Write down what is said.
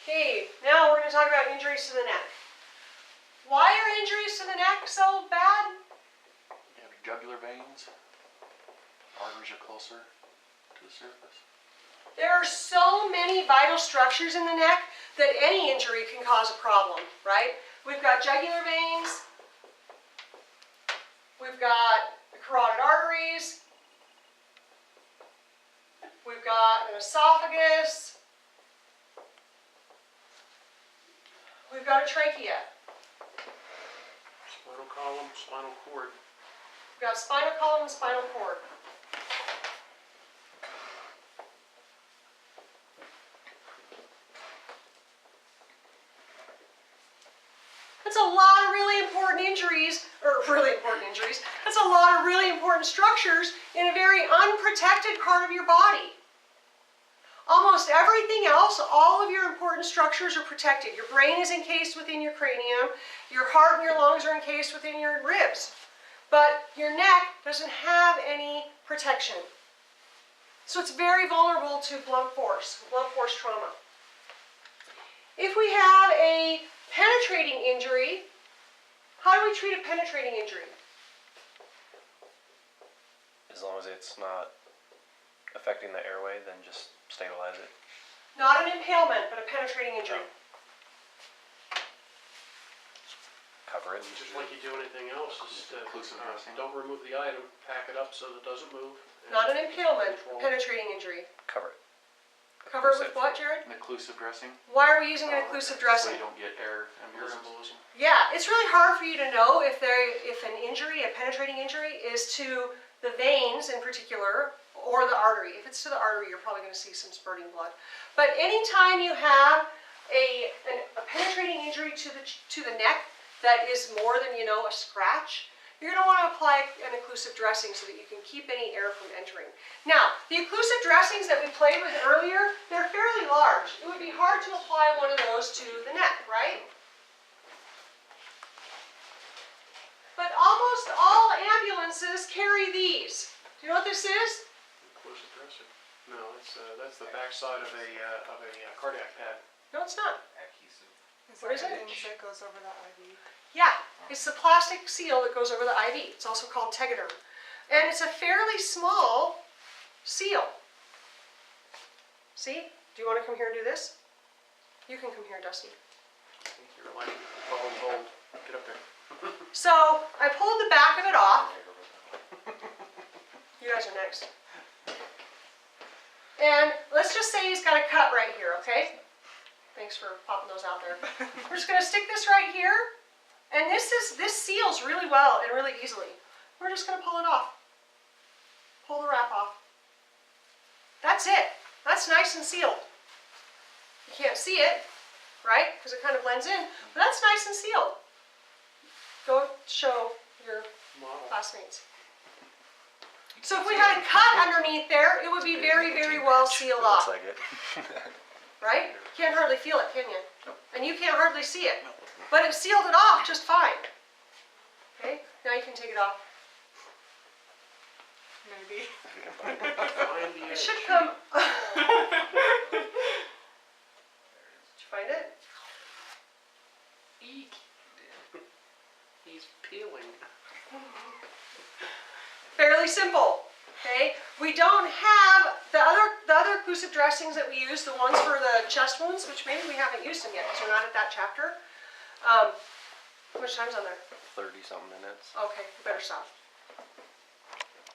Okay, now we're going to talk about injuries to the neck. Why are injuries to the neck so bad? You have jugular veins. Arteries are closer to the surface. There are so many vital structures in the neck that any injury can cause a problem, right? We've got jugular veins. We've got the carotid arteries. We've got an esophagus. We've got a trachea. Spinal column, spinal cord. We've got spinal column and spinal cord. That's a lot of really important injuries, That's a lot of really important structures in a very unprotected part of your body. Almost everything else, all of your important structures are protected. Your brain is encased within your cranium. Your heart and your lungs are encased within your ribs. But your neck doesn't have any protection. So it's very vulnerable to blunt force trauma. If we have a penetrating injury, how do we treat a penetrating injury? As long as it's not affecting the airway, then just stabilize it. Not an impalement, but a penetrating injury. Cover it. Just like you do anything else, just Inclusive dressing. don't remove the item, pack it up so that it doesn't move. Not an impalement, a penetrating injury. Cover it. Cover it with what, Jared? An occlusive dressing. Why are we using an occlusive dressing? So you don't get air embolisms. Embolism. Yeah, it's really hard for you to know if an injury, a penetrating injury, is to the veins in particular or the artery. If it's to the artery, you're probably going to see some spurting blood. But anytime you have a penetrating injury to the neck that is more than, a scratch, you're going to want to apply an occlusive dressing so that you can keep any air from entering. Now, the occlusive dressings that we played with earlier, they're fairly large. It would be hard to apply one of those to the neck, right? But almost all ambulances carry these. Do you know what this is? Inclusive dressing. No, that's the back side of a cardiac pad. No, it's not. What is it? That goes over the IV. Yeah, it's the plastic seal that goes over the IV. It's also called tegaderm. And it's a fairly small seal. See? Do you want to come here and do this? You can come here, Dusty. You're like voluntold. Get up there. So, I pulled the back of it off. You guys are next. And let's just say he's got a cut right here, okay? Thanks for popping those out there. We're just going to stick this right here. And this seals really well and really easily. We're just going to pull it off. Pull the wrap off. That's it. That's nice and sealed. You can't see it, right? Because it kind of blends in. But that's nice and sealed. Go show your classmates. So if we had a cut underneath there, it would be very, very well sealed off. Looks like it. Right? Can't hardly feel it, can you? And you can't hardly see it. But it sealed it off just fine. Okay, now you can take it off. Maybe. Find the It edge. should come. Did you find it? Eek. He's peeling. Fairly simple. Okay, we don't have the other occlusive dressings that we use, the ones for the chest wounds, which maybe we haven't used them yet because we're not at that chapter. How much time's on there? 30-something minutes. Okay, we better stop.